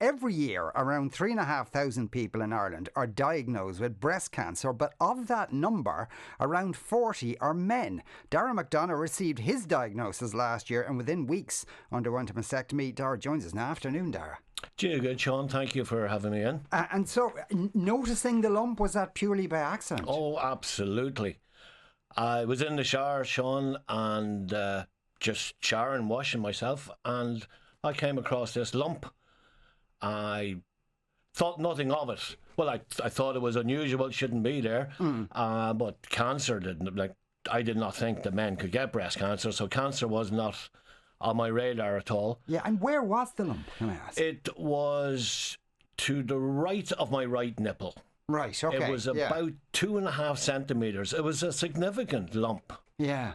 Every year, around 3,500 people in Ireland are diagnosed with breast cancer, but of that number, around 40 are men. Dara McDonough received his diagnosis last year and within weeks underwent a mastectomy. Dara joins us now. Afternoon, Dara. Gee, good, Sean. Thank you for having me in. And so, noticing the lump, was that purely by accident? Oh, absolutely. I was in the shower, Sean, and just showering, washing myself, and I came across this lump. I thought nothing of it. Well, I thought it was unusual, it shouldn't be there. But cancer didn't. I did not think that men could get breast cancer, so cancer was not on my radar at all. Yeah, and where was the lump, can I ask? It was to the right of my right nipple. Right, okay. It was about 2.5 centimetres. It was a significant lump. Yeah.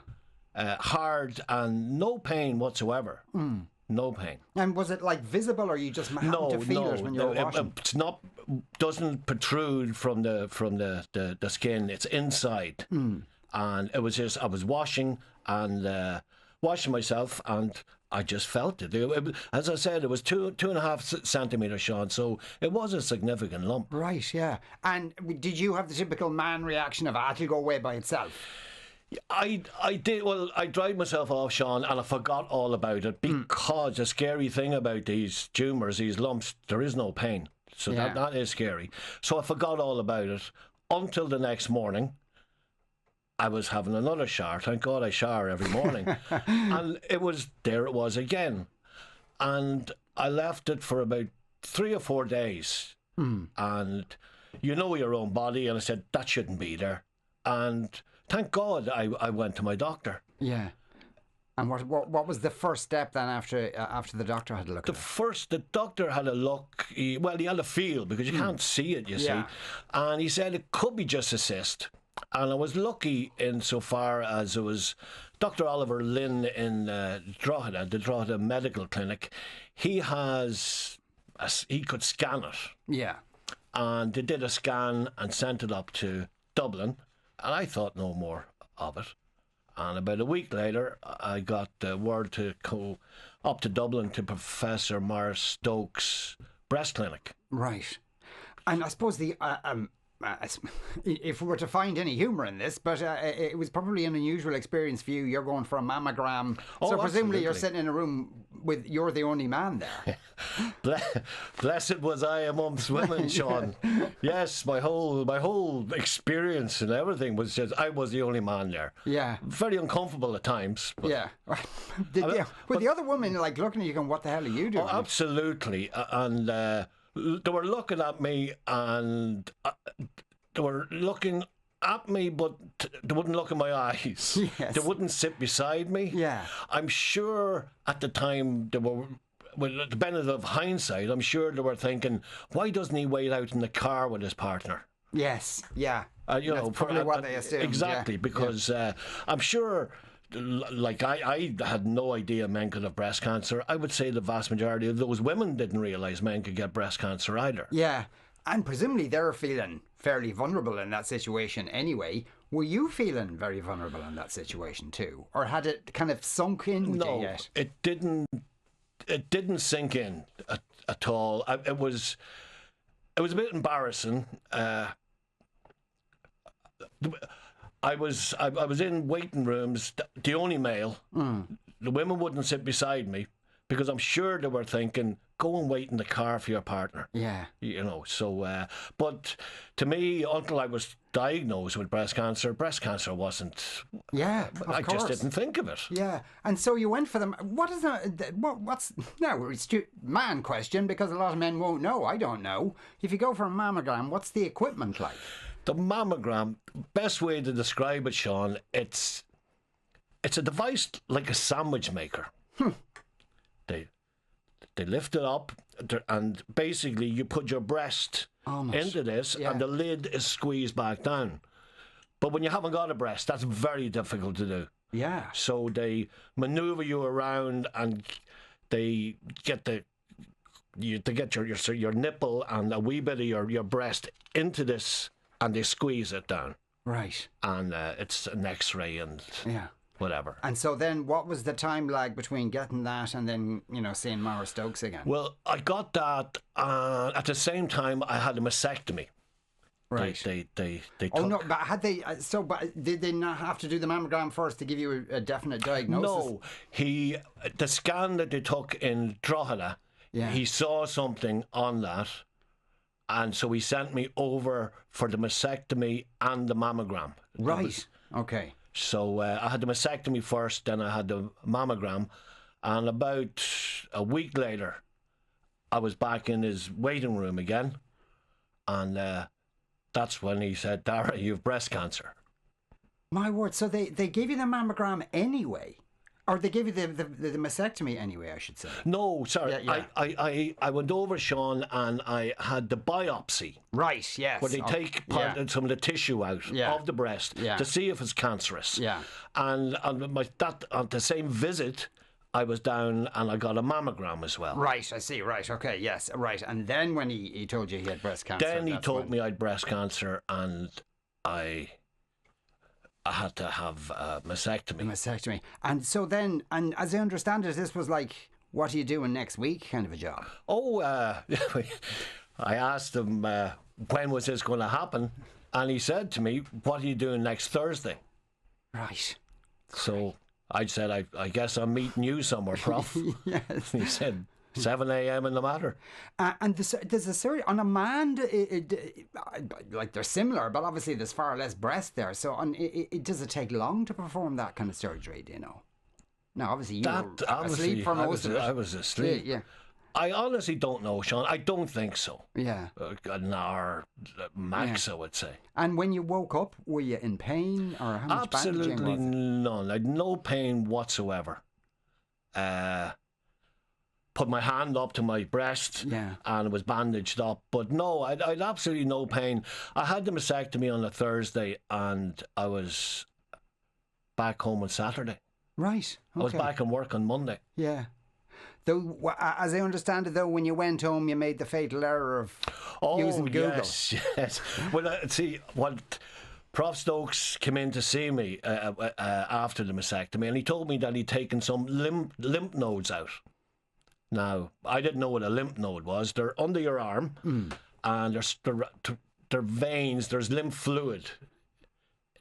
Hard and no pain whatsoever. No pain. And was it visible, or you just happened to feel it when you were washing? It's not. Doesn't protrude from the skin. It's inside. And it was just, I was washing myself, and I just felt it. As I said, it was 2.5 centimetres, Sean. So it was a significant lump. Right. Yeah. And did you have the typical man reaction of it'll go away by itself? I did. Well, I dried myself off, Sean, and I forgot all about it because the scary thing about these tumours, these lumps, there is no pain. So that is scary. So I forgot all about it until the next morning. I was having another shower. Thank God I shower every morning. And it was again. And I left it for about 3 or 4 days. And you know your own body, and I said, that shouldn't be there. And thank God I went to my doctor. Yeah. And what was the first step then after the doctor had a look at it? The doctor had a look. He had a feel, because you can't see it, you see. And he said it could be just a cyst. And I was lucky insofar as it was Dr. Oliver Lynn in Drogheda, the Drogheda Medical Clinic. He could scan it. Yeah. And they did a scan and sent it up to Dublin. And I thought no more of it. And about a week later, I got word to go up to Dublin to Professor Maurice Stokes' breast clinic. Right. And I suppose if we were to find any humour in this, but it was probably an unusual experience for you. You're going for a mammogram. So presumably absolutely. You're sitting in a room you're the only man there. Blessed was I amongst women, Sean. Yes, my whole experience and everything was just, I was the only man there. Yeah. Very uncomfortable at times. But yeah. Were the other women looking at you going, what the hell are you doing? Oh, absolutely. And they were looking at me, and they were looking at me, but they wouldn't look in my eyes. Yes. They wouldn't sit beside me. Yeah. I'm sure at the time they were, with the benefit of hindsight, I'm sure they were thinking, why doesn't he wait out in the car with his partner? Yes, yeah. That's probably what they assumed. Exactly, because I'm sure... I had no idea men could have breast cancer. I would say the vast majority of those women didn't realise men could get breast cancer either. Yeah, and presumably they're feeling fairly vulnerable in that situation anyway. Were you feeling very vulnerable in that situation too? Or had it kind of sunk in with you yet? It didn't sink in at all. It was a bit embarrassing. I was in waiting rooms, the only male. The women wouldn't sit beside me because I'm sure they were thinking, go and wait in the car for your partner. Yeah. So, but to me, until I was diagnosed with breast cancer wasn't... Yeah, of course. Just didn't think of it. Yeah, and so you went for them. What's now, it's a man question, because a lot of men won't know. I don't know. If you go for a mammogram, what's the equipment like? The mammogram, best way to describe it, Sean, it's a device like a sandwich maker. They lift it up, and basically you put your breast into this, and the lid is squeezed back down. But when you haven't got a breast, that's very difficult to do. Yeah. So they manoeuvre you around, and they get your nipple and a wee bit of your breast into this, and they squeeze it down. Right. And it's an X-ray, and whatever. And so then what was the time lag between getting that and then, seeing Maura Stokes again? Well, I got that at the same time I had a mastectomy. Right. They Oh, took... no, but had they... but did they not have to do the mammogram first to give you a definite diagnosis? No. The scan that they took in Drogheda, he saw something on that, and so he sent me over for the mastectomy and the mammogram. Right. Okay. So I had the mastectomy first, then I had the mammogram, and about a week later, I was back in his waiting room again, and that's when he said, Dara, you have breast cancer. My word. So they gave you the mammogram anyway? Or they gave you the mastectomy anyway, I should say. No, sorry. Yeah. I went over, Sean, and I had the biopsy. Right, yes. Where they take some of the tissue out of the breast to see if it's cancerous. Yeah. And on the same visit, I was down and I got a mammogram as well. Right, I see. Right, okay, yes, right. And then when he told you he had breast cancer... Then he told me I had breast cancer, and I had to have a mastectomy. A mastectomy. And so then, and as I understand it, this was like, what are you doing next week kind of a job? Oh, I asked him when was this going to happen, and he said to me, what are you doing next Thursday? Right. So I said, I guess I'm meeting you somewhere, Prof. Yes. He said, 7 a.m. in the matter. And there's a surgery on a man, like they're similar, but obviously there's far less breast there. So does it take long to perform that kind of surgery, do you know? No, obviously you were asleep for most of it. I was asleep. Yeah. I honestly don't know, Sean. I don't think so. Yeah. An hour max, I would say. And when you woke up, were you in pain, or how much bandaging was it? None. I had no pain whatsoever. Put my hand up to my breast and it was bandaged up. But no, I had absolutely no pain. I had the mastectomy on a Thursday and I was back home on Saturday. Right. Okay. I was back in work on Monday. Yeah. Though, as I understand it, though, when you went home, you made the fatal error of using Google. Yes. Well, see, what Prof Stokes came in to see me after the mastectomy, and he told me that he'd taken some lymph nodes out. Now, I didn't know what a lymph node was. They're under your arm, and they're veins. There's lymph fluid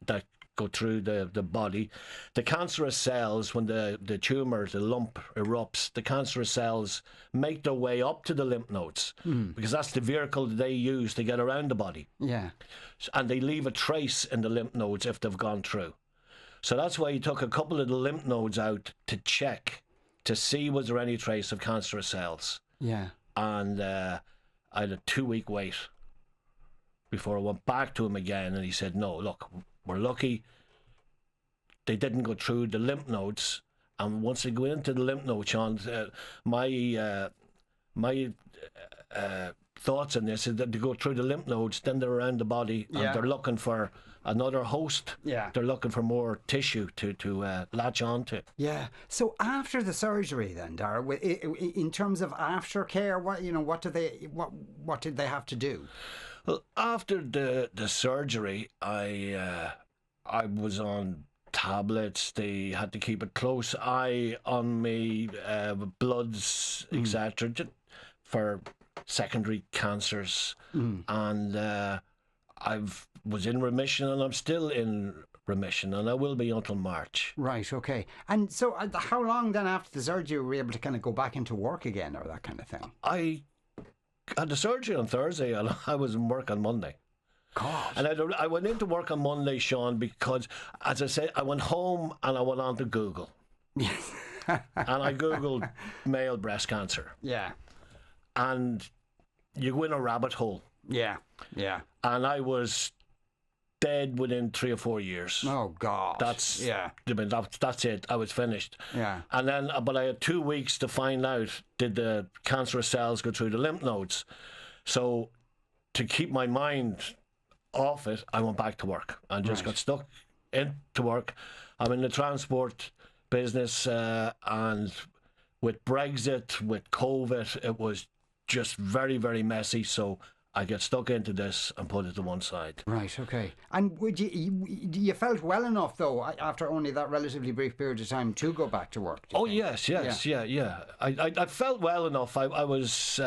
that go through the body. The cancerous cells, when the tumour, the lump erupts, the cancerous cells make their way up to the lymph nodes because that's the vehicle they use to get around the body. Yeah. And they leave a trace in the lymph nodes if they've gone through. So that's why he took a couple of the lymph nodes out to check, to see was there any trace of cancerous cells. Yeah. And I had a 2-week wait before I went back to him again, and he said, no, look, we're lucky they didn't go through the lymph nodes, and once they go into the lymph node, Sean, my thoughts on this is that they go through the lymph nodes, then they're around the body, and they're looking for another host. Yeah. They're looking for more tissue to latch onto. Yeah. So after the surgery, then, Dara, in terms of aftercare, what did they have to do? Well, after the surgery, I was on tablets. They had to keep a close eye on me, bloods, etc., for secondary cancers, and I was in remission, and I'm still in remission, and I will be until March. Right, okay. And so how long then after the surgery were you able to kind of go back into work again, or that kind of thing? I had the surgery on Thursday, and I was in work on Monday. God. And I went into work on Monday, Sean, because, as I said, I went home and I went on to Google. Yes. And I Googled male breast cancer. Yeah. And you go in a rabbit hole. Yeah. Yeah. And I was dead within 3 or 4 years. Oh, God. That's it. I was finished. Yeah. And then, but I had 2 weeks to find out, did the cancerous cells go through the lymph nodes? So to keep my mind off it, I went back to work and just got stuck into work. I'm in the transport business, and with Brexit, with COVID, it was just very, very messy. So I get stuck into this and put it to one side. Right, okay. And would you felt well enough, though, after only that relatively brief period of time, to go back to work? Oh, yes, yeah. I felt well enough. I was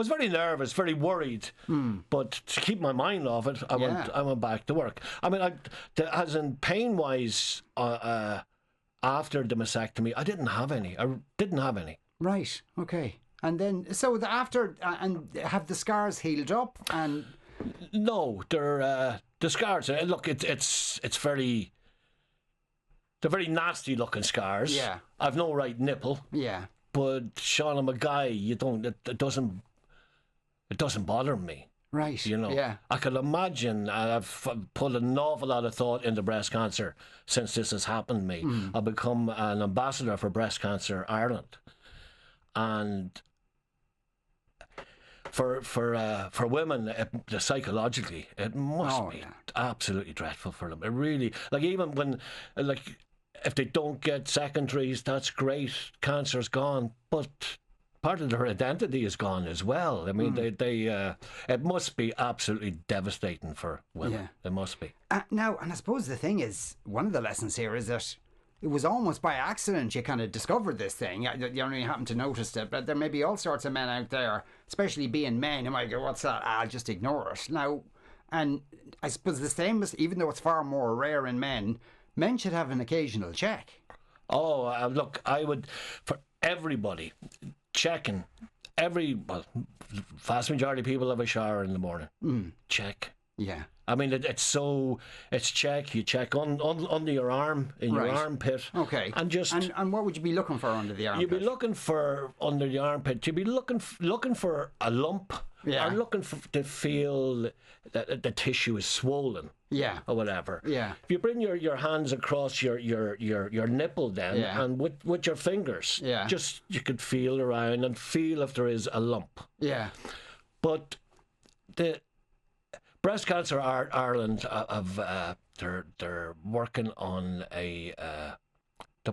very nervous, very worried, but to keep my mind off it, I went back to work. I mean, as in pain-wise, after the mastectomy, I didn't have any. Right, okay. And then, so after, and have the scars healed up? And no, they're the scars. Look, it's very. They're very nasty looking scars. Yeah. I've no right nipple. Yeah. But Sean, I'm a guy. It doesn't bother me. Right. You know. Yeah. I can imagine. I've put an awful lot of thought into breast cancer since this has happened to me. I've become an ambassador for Breast Cancer Ireland, and for women, psychologically, it must be absolutely dreadful for them. It really, like, even when, like, if they don't get secondaries, that's great. Cancer's gone, but part of their identity is gone as well. I mean, it must be absolutely devastating for women. Yeah. It must be. Now, and I suppose the thing is, one of the lessons here is that it was almost by accident you kind of discovered this thing. You only happened to notice it, but there may be all sorts of men out there, especially being men, who might go, "What's that? I'll just ignore it." Now, and I suppose the same is, even though it's far more rare in men should have an occasional check. Oh, look, I would, for everybody, checking. Vast majority of people have a shower in the morning. Check. Yeah. I mean, it's check. You check under your arm, in your armpit. Okay. And what would you be looking for under the armpit? You'd be looking for under the armpit. You'd be looking for a lump. Yeah. Or looking to feel that the tissue is swollen. Yeah. Or whatever. Yeah. If you bring your hands across your nipple then, and with your fingers, just you could feel around and feel if there is a lump. Yeah. But the Breast Cancer Ireland they're working on they're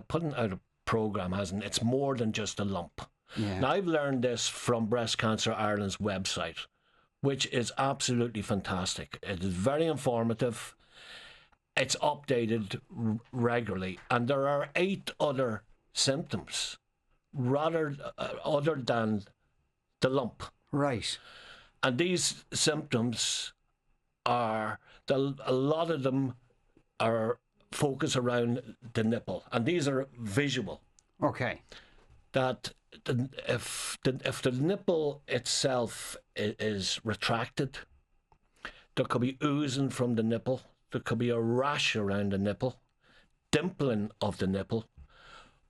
putting out a program, it's more than just a lump. Yeah. Now, I've learned this from Breast Cancer Ireland's website, which is absolutely fantastic. It is very informative. It's updated regularly, and there are 8 other symptoms other than the lump. Right. And these symptoms a lot of them are focused around the nipple, and these are visual. Okay. That if the nipple itself is retracted, there could be oozing from the nipple. There could be a rash around the nipple, dimpling of the nipple,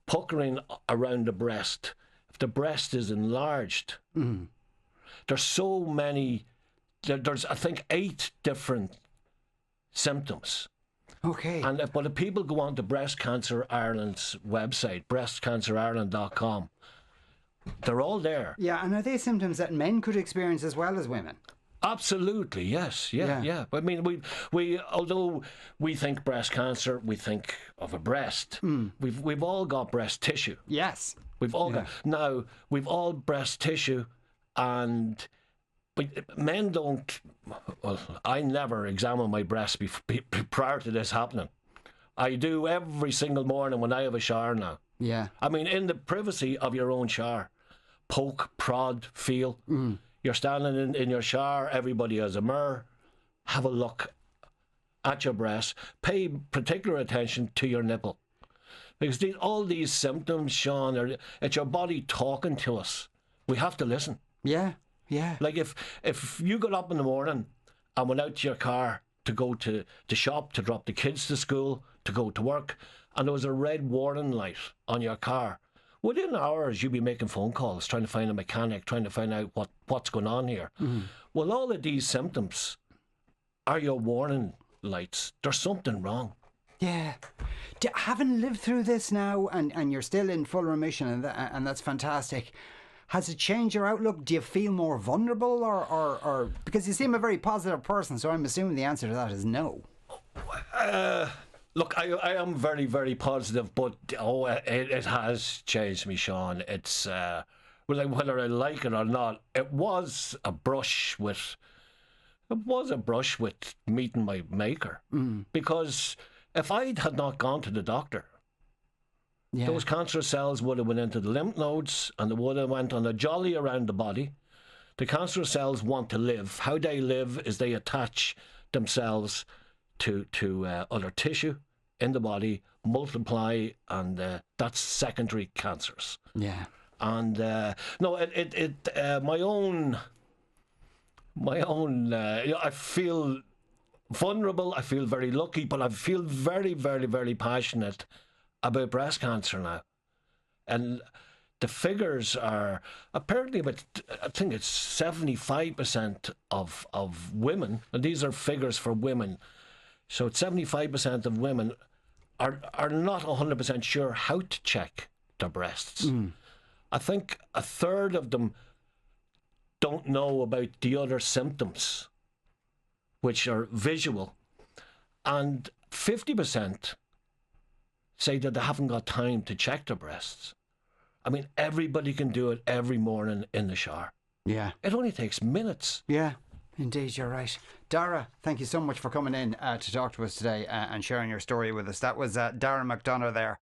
puckering around the breast. If the breast is enlarged, there's so many. There's, I think, 8 different symptoms. Okay. But if people go on to Breast Cancer Ireland's website, breastcancerireland.com, they're all there. Yeah, and are they symptoms that men could experience as well as women? Absolutely, yes, yeah. I mean, we although we think breast cancer, we think of a breast. We've all got breast tissue. Yes. We've all got breast tissue, but men don't. Well, I never examine my breasts prior to this happening. I do every single morning when I have a shower now. Yeah. I mean, in the privacy of your own shower, poke, prod, feel. You're standing in your shower, everybody has a mirror. Have a look at your breast. Pay particular attention to your nipple. Because all these symptoms, Sean, it's your body talking to us. We have to listen. Yeah. Yeah. Like if you got up in the morning and went out to your car to go to shop, to drop the kids to school, to go to work, and there was a red warning light on your car, within hours you'd be making phone calls, trying to find a mechanic, trying to find out what's going on here. Well, all of these symptoms are your warning lights. There's something wrong. Yeah. Having lived through this now, and you're still in full remission, and that's fantastic, has it changed your outlook? Do you feel more vulnerable, or because you seem a very positive person, so I'm assuming the answer to that is no. Look, I am very, very positive, but it has changed me, Sean. It's whether I like it or not, it was a brush with meeting my maker. Because if I had not gone to the doctor, those cancerous cells would have went into the lymph nodes and they would have went on a jolly around the body. The cancerous cells want to live. How they live is they attach themselves to other tissue in the body, multiply, and that's secondary cancers. Yeah. And my own. I feel vulnerable. I feel very lucky, but I feel very, very, very passionate about breast cancer now. And the figures are apparently about, I think it's 75% of women, and these are figures for women. So 75% of women are not 100% sure how to check their breasts. I think a third of them don't know about the other symptoms, which are visual, and 50% say that they haven't got time to check their breasts. I mean, everybody can do it every morning in the shower. Yeah. It only takes minutes. Yeah, indeed, you're right. Dara, thank you so much for coming in to talk to us today and sharing your story with us. That was Dara McDonough there.